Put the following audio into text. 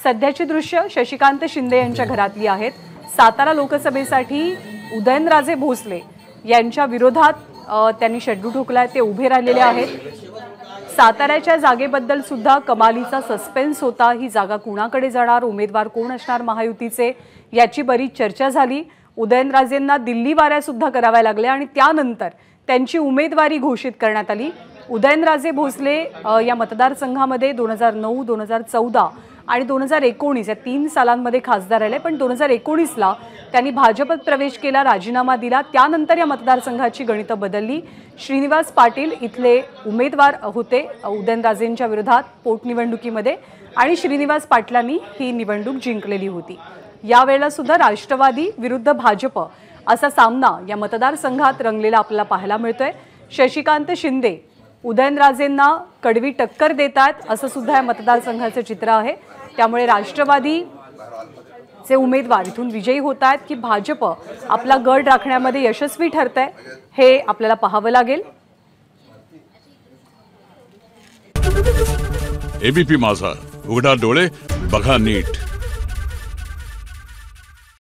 सध्याची दृश्य शशिकांत शिंदे यांच्या घरातली आहेत। सातारा लोकसभेसाठी उदयनराजे भोसले यांच्या विरोधात त्यांनी शेड्यू ठोकलाय, ते उभे राहिलेले आहेत। साताऱ्याच्या जागेबद्दल सुद्धा कमालीचा सस्पेन्स होता। ही जागा कुणाकडे जाणार, उमेदवार कोण असणार महायुतीचे, याची बरीच चर्चा झाली। उदयनराजेंना दिल्ली वाऱ्या सुद्धा कराव्या लागल्या आणि त्यानंतर त्यांची उमेदवारी घोषित करण्यात आली। उदयनराजे भोसले या मतदारसंघामध्ये 2009, 2014 आणि 2019 या 3 सालांमध्ये खासदार राहिले, पण 2019ला त्यांनी भाजपत प्रवेश केला, राजीनामा दिला। त्यानंतर या मतदारसंघाची गणितं बदलली। श्रीनिवास पाटील इथले उमेदवार होते उदयनराजेंच्या विरोधात पोटनिवडणुकीमध्ये आणि श्रीनिवास पाटलांनी ही निवडणूक जिंकलेली होती। यावेळेला सुद्धा राष्ट्रवादी विरुद्ध भाजप असा सामना या मतदारसंघात रंगलेला आपल्याला पाहायला मिळतोय। शशिकांत शिंदे उदयनराजेंना कडवी टक्कर देतात असं सुद्धा या मतदारसंघाचं चित्र आहे। त्यामुळे राष्ट्रवादीचे उमेदवार इथून विजयी होतात की भाजप आपला गड राखण्यामध्ये यशस्वी ठरतंय हे आपल्याला पाहावं लागेल। एबीपी माझा, उघडा डोळे बघा नीट।